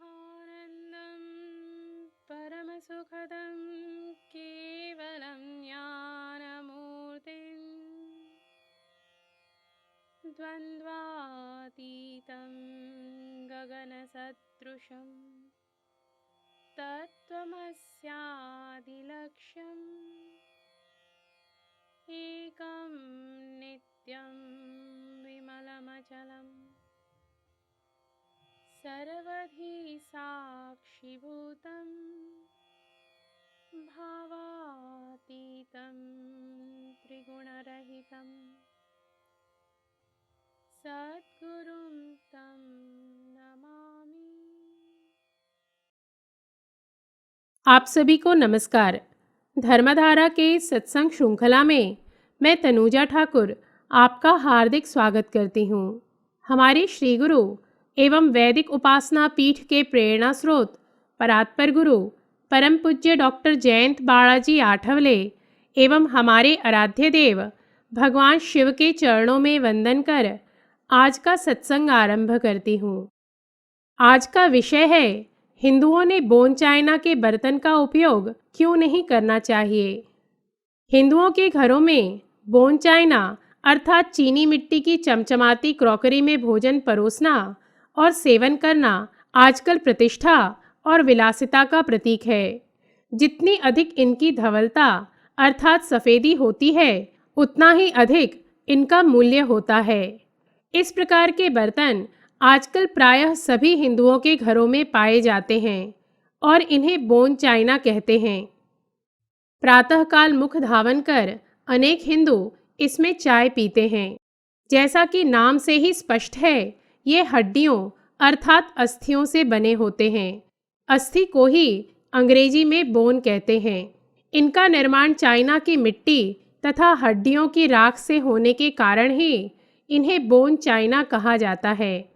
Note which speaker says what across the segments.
Speaker 1: ब्रह्मानन्दं परमसुखदं केवलं ज्ञानमूर्तिं द्वन्द्वातीतं गगनसदृशं तत्त्वमस्यादिलक्ष्यम् एकं नित्यं विमलमचलम् सर्वधी साक्षिभूतं भावातीतं त्रिगुणरहितं सद्गुरुं तं नमामि।
Speaker 2: आप सभी को नमस्कार। धर्मधारा के सत्संग श्रृंखला में मैं तनुजा ठाकुर आपका हार्दिक स्वागत करती हूँ। हमारे श्री गुरु एवं वैदिक उपासना पीठ के प्रेरणा स्रोत परात्पर गुरु परम पूज्य डॉक्टर जयंत बालाजी आठवले एवं हमारे आराध्य देव भगवान शिव के चरणों में वंदन कर आज का सत्संग आरंभ करती हूँ। आज का विषय है हिंदुओं ने बोन चाइना के बर्तन का उपयोग क्यों नहीं करना चाहिए। हिंदुओं के घरों में बोन चाइना अर्थात चीनी मिट्टी की चमचमाती क्रॉकरी में भोजन परोसना और सेवन करना आजकल प्रतिष्ठा और विलासिता का प्रतीक है। जितनी अधिक इनकी धवलता अर्थात सफ़ेदी होती है, उतना ही अधिक इनका मूल्य होता है। इस प्रकार के बर्तन आजकल प्रायः सभी हिंदुओं के घरों में पाए जाते हैं और इन्हें बोन चाइना कहते हैं। प्रातःकाल मुख धावन कर अनेक हिंदू इसमें चाय पीते हैं। जैसा कि नाम से ही स्पष्ट है, ये हड्डियों अर्थात अस्थियों से बने होते हैं। अस्थि को ही अंग्रेजी में बोन कहते हैं। इनका निर्माण चाइना की मिट्टी तथा हड्डियों की राख से होने के कारण ही इन्हें बोन चाइना कहा जाता है।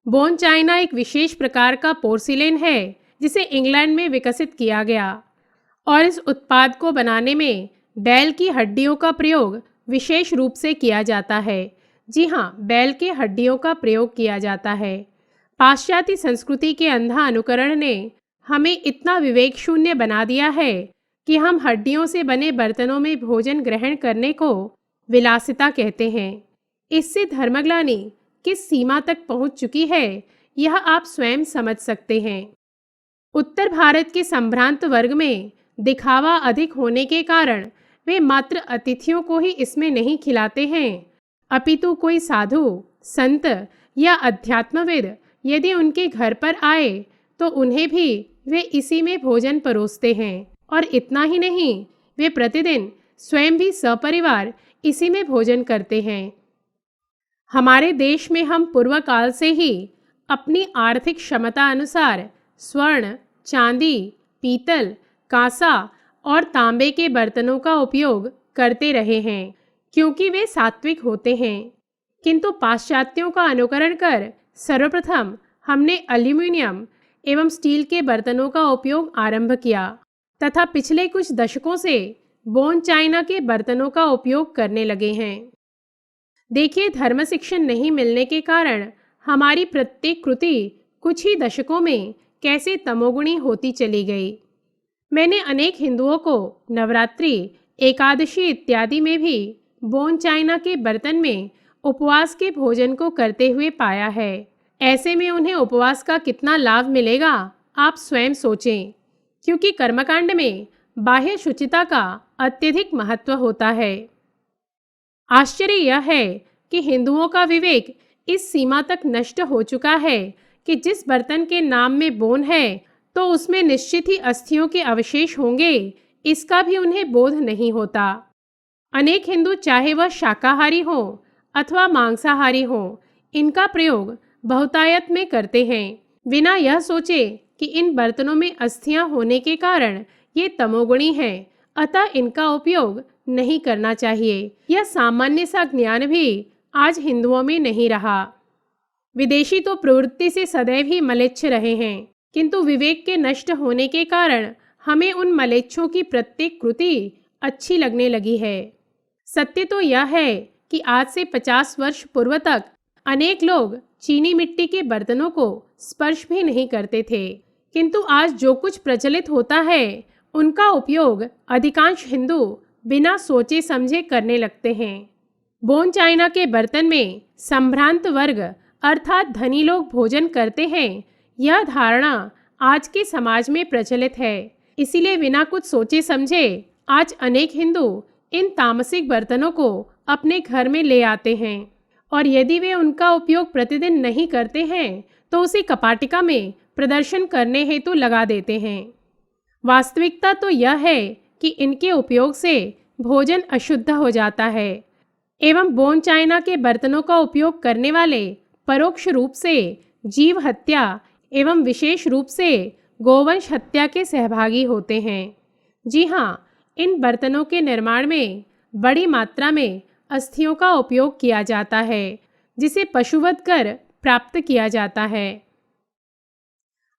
Speaker 2: बोन चाइना एक विशेष प्रकार का पोर्सिलेन है जिसे इंग्लैंड में विकसित किया गया और इस उत्पाद को बनाने में बैल की हड्डियों का प्रयोग विशेष रूप से किया जाता है। जी हाँ, बैल के हड्डियों का प्रयोग किया जाता है। पाश्चात्य संस्कृति के अंधा अनुकरण ने हमें इतना विवेक शून्य बना दिया है कि हम हड्डियों से बने बर्तनों में भोजन ग्रहण करने को विलासिता कहते हैं। इससे धर्मग्लानि किस सीमा तक पहुंच चुकी है, यह आप स्वयं समझ सकते हैं। उत्तर भारत के संभ्रांत वर्ग में दिखावा अधिक होने के कारण वे मात्र अतिथियों को ही इसमें नहीं खिलाते हैं, अपितु कोई साधु, संत या अध्यात्मविद यदि उनके घर पर आए तो उन्हें भी वे इसी में भोजन परोसते हैं। और इतना ही नहीं, वे प्रतिदिन स्वयं भी सपरिवार इसी में भोजन करते हैं। हमारे देश में हम पूर्व काल से ही अपनी आर्थिक क्षमता अनुसार स्वर्ण, चांदी, पीतल, कांसा और तांबे के बर्तनों का उपयोग करते रहे हैं क्योंकि वे सात्विक होते हैं। किंतु पाश्चात्यों का अनुकरण कर सर्वप्रथम हमने एल्यूमिनियम एवं स्टील के बर्तनों का उपयोग आरंभ किया तथा पिछले कुछ दशकों से बोन चाइना के बर्तनों का उपयोग करने लगे हैं। देखिए, धर्म शिक्षण नहीं मिलने के कारण हमारी प्रत्येक कृति कुछ ही दशकों में कैसे तमोगुणी होती चली गई। मैंने अनेक हिंदुओं को नवरात्रि, एकादशी इत्यादि में भी बोन चाइना के बर्तन में उपवास के भोजन को करते हुए पाया है। ऐसे में उन्हें उपवास का कितना लाभ मिलेगा, आप स्वयं सोचें, क्योंकि कर्मकांड में बाह्य शुचिता का अत्यधिक महत्व होता है। आश्चर्य यह है कि हिंदुओं का विवेक इस सीमा तक नष्ट हो चुका है कि जिस बर्तन के नाम में बोन है तो उसमें निश्चित ही अस्थियों के अवशेष होंगे, इसका भी उन्हें बोध नहीं होता। अनेक हिंदू चाहे वह शाकाहारी हो अथवा मांसाहारी हो, इनका प्रयोग बहुतायत में करते हैं बिना यह सोचे कि इन बर्तनों में अस्थियां होने के कारण ये तमोगुणी हैं, अतः इनका उपयोग नहीं करना चाहिए। यह सामान्य सा ज्ञान भी आज हिंदुओं में नहीं रहा। विदेशी तो प्रवृत्ति से सदैव ही मलेच्छ रहे हैं, किंतु विवेक के नष्ट होने के कारण हमें उन मलेच्छों की प्रत्येक कृति अच्छी लगने लगी है। सत्य तो यह है कि आज से 50 वर्ष पूर्व तक अनेक लोग चीनी मिट्टी के बर्तनों को स्पर्श भी नहीं करते थे। किंतु आज जो कुछ प्रचलित होता है उनका उपयोग अधिकांश हिंदू बिना सोचे समझे करने लगते हैं। बोन चाइना के बर्तन में संभ्रांत वर्ग अर्थात धनी लोग भोजन करते हैं, यह धारणा आज के समाज में प्रचलित है। इसीलिए बिना कुछ सोचे समझे आज अनेक हिंदू इन तामसिक बर्तनों को अपने घर में ले आते हैं और यदि वे उनका उपयोग प्रतिदिन नहीं करते हैं तो उसे कपाटिका में प्रदर्शन करने हेतु लगा देते हैं। वास्तविकता तो यह है कि इनके उपयोग से भोजन अशुद्ध हो जाता है एवं बोन चाइना के बर्तनों का उपयोग करने वाले परोक्ष रूप से जीव हत्या एवं विशेष रूप से गोवंश हत्या के सहभागी होते हैं। जी हाँ, इन बर्तनों के निर्माण में बड़ी मात्रा में अस्थियों का उपयोग किया जाता है जिसे पशुवध कर प्राप्त किया जाता है।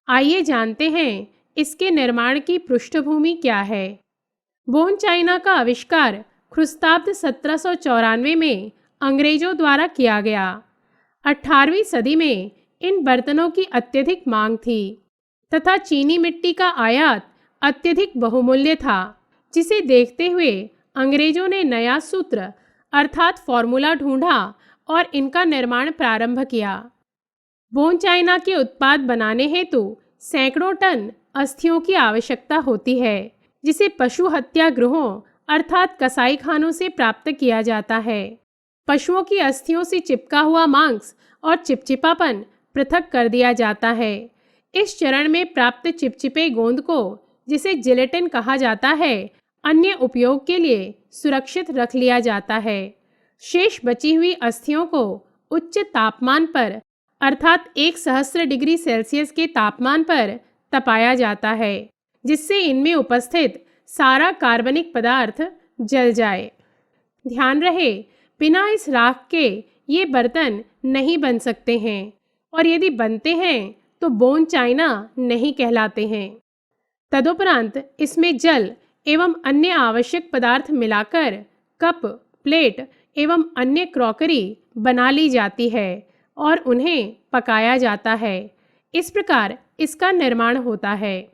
Speaker 2: आइए जानते हैं इसके निर्माण की पृष्ठभूमि क्या है। बोन चाइना का आविष्कार ख्रिस्ताब्द 1794 में अंग्रेजों द्वारा किया गया। 18वीं सदी में इन बर्तनों की अत्यधिक मांग थी तथा चीनी मिट्टी का आयात अत्यधिक बहुमूल्य था, जिसे देखते हुए अंग्रेजों ने नया सूत्र अर्थात फॉर्मूला ढूंढा और इनका निर्माण प्रारंभ किया। बोन चाइना के उत्पाद बनाने हेतु सैकड़ों टन अस्थियों की आवश्यकता होती है, जिसे पशु हत्या गृहों अर्थात कसाईखानों से प्राप्त किया जाता है। पशुओं की अस्थियों से चिपका हुआ मांस और चिपचिपापन पृथक कर दिया जाता है। इस चरण में प्राप्त चिपचिपे गोंद को, जिसे जिलेटिन कहा जाता है, अन्य उपयोग के लिए सुरक्षित रख लिया जाता है। शेष बची हुई अस्थियों को उच्च तापमान पर अर्थात 1000 डिग्री सेल्सियस के तापमान पर तपाया जाता है, जिससे इनमें उपस्थित सारा कार्बनिक पदार्थ जल जाए। ध्यान रहे, बिना इस राख के ये बर्तन नहीं बन सकते हैं और यदि बनते हैं तो बोन चाइना नहीं कहलाते हैं। तदुपरांत इसमें जल एवं अन्य आवश्यक पदार्थ मिलाकर कप, प्लेट एवं अन्य क्रॉकरी बना ली जाती है और उन्हें पकाया जाता है। इस प्रकार इसका निर्माण होता है।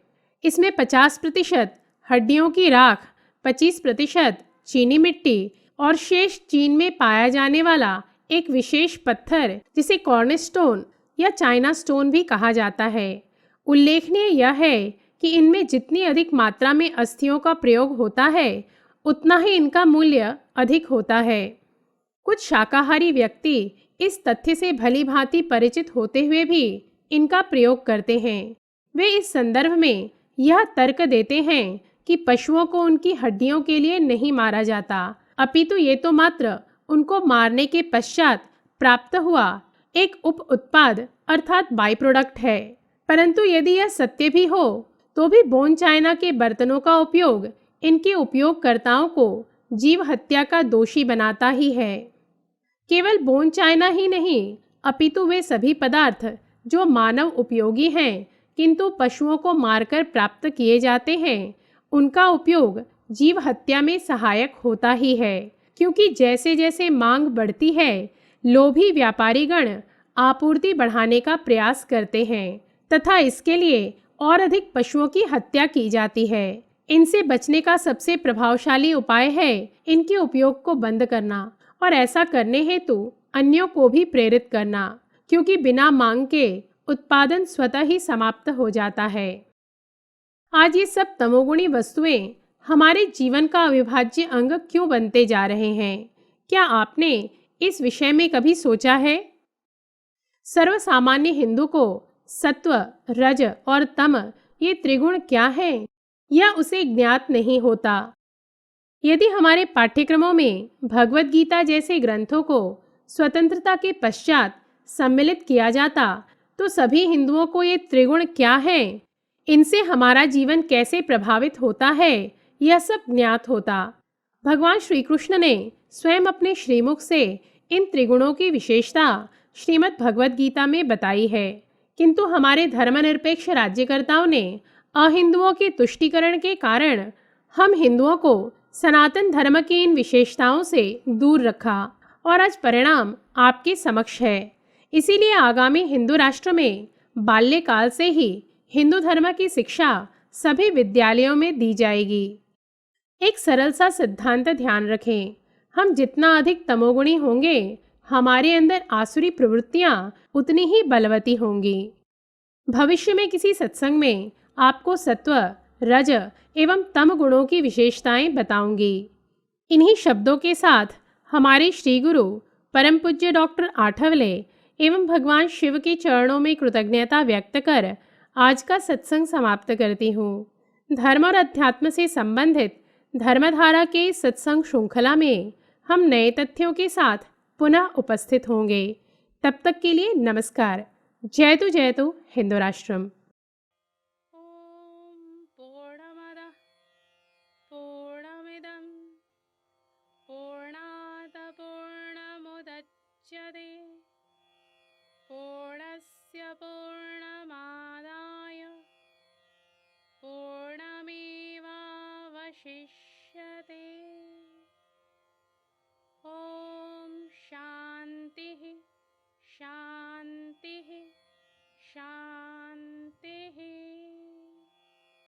Speaker 2: इसमें 50% हड्डियों की राख, 25% चीनी मिट्टी और शेष चीन में पाया जाने वाला एक विशेष पत्थर, जिसे कॉर्नरस्टोन या चाइना स्टोन भी कहा जाता है। उल्लेखनीय यह है कि इनमें जितनी अधिक मात्रा में अस्थियों का प्रयोग होता है उतना ही इनका मूल्य अधिक होता है। कुछ शाकाहारी व्यक्ति इस तथ्य से भली भांति परिचित होते हुए भी इनका प्रयोग करते हैं। वे इस संदर्भ में यह तर्क देते हैं कि पशुओं को उनकी हड्डियों के लिए नहीं मारा जाता, अपितु ये तो मात्र उनको मारने के पश्चात प्राप्त हुआ एक उप उत्पाद अर्थात बाई प्रोडक्ट है। परंतु यदि यह सत्य भी हो तो भी बोन चाइना के बर्तनों का उपयोग इनके उपयोगकर्ताओं को जीव हत्या का दोषी बनाता ही है। केवल बोन चाइना ही नहीं, अपितु वे सभी पदार्थ जो मानव उपयोगी हैं किंतु पशुओं को मारकर प्राप्त किए जाते हैं, उनका उपयोग जीव हत्या में सहायक होता ही है, क्योंकि जैसे जैसे मांग बढ़ती है लोभी व्यापारीगण आपूर्ति बढ़ाने का प्रयास करते हैं तथा इसके लिए और अधिक पशुओं की हत्या की जाती है। इनसे बचने का सबसे प्रभावशाली उपाय है इनके उपयोग को बंद करना और ऐसा करने हेतु अन्यों को भी प्रेरित करना, क्योंकि बिना मांग के उत्पादन स्वतः ही समाप्त हो जाता है। आज ये सब तमोगुणी वस्तुएं हमारे जीवन का अविभाज्य अंग क्यों बनते जा रहे हैं? क्या आपने इस विषय में कभी सोचा है? सर्वसामान्य हिंदू को सत्व, रज और तम ये त्रिगुण क्या है, यह उसे ज्ञात नहीं होता। यदि हमारे पाठ्यक्रमों में भगवद गीता जैसे ग्रंथों को स्वतंत्रता के पश्चात सम्मिलित किया जाता तो सभी हिंदुओं को ये त्रिगुण क्या है, इनसे हमारा जीवन कैसे प्रभावित होता है, यह सब ज्ञात होता। भगवान श्री कृष्ण ने स्वयं अपने श्रीमुख से इन त्रिगुणों की विशेषता श्रीमद् भगवद गीता में बताई है, किंतु हमारे धर्मनिरपेक्ष राज्यकर्ताओं ने अहिंदुओं के तुष्टीकरण के कारण हम हिंदुओं को सनातन धर्म की इन विशेषताओं से दूर रखा और आज परिणाम आपके समक्ष है। इसीलिए आगामी हिंदू राष्ट्र में बाल्यकाल से ही हिंदू धर्म की शिक्षा सभी विद्यालयों में दी जाएगी। एक सरल सा सिद्धांत ध्यान रखें, हम जितना अधिक तमोगुणी होंगे, हमारे अंदर आसुरी प्रवृत्तियां उतनी ही बलवती होंगी। भविष्य में किसी सत्संग में आपको सत्व, रज एवं तम गुणों की विशेषताएं बताऊंगी। इन्हीं शब्दों के साथ हमारे श्री गुरु परम पूज्य डॉक्टर आठवले एवं भगवान शिव के चरणों में कृतज्ञता व्यक्त कर आज का सत्संग समाप्त करती हूँ। धर्म और अध्यात्म से संबंधित धर्मधारा के सत्संग श्रृंखला में हम नए तथ्यों के साथ पुनः उपस्थित होंगे। तब तक के लिए नमस्कार। जय तु हिंदू राष्ट्रम।
Speaker 1: ॐ पूर्णमदः पूर्णमिदं पूर्णात् पूर्णमुदच्यते पूर्णस्य पूर्णमादाय पूर्णमेवावशिष्यते।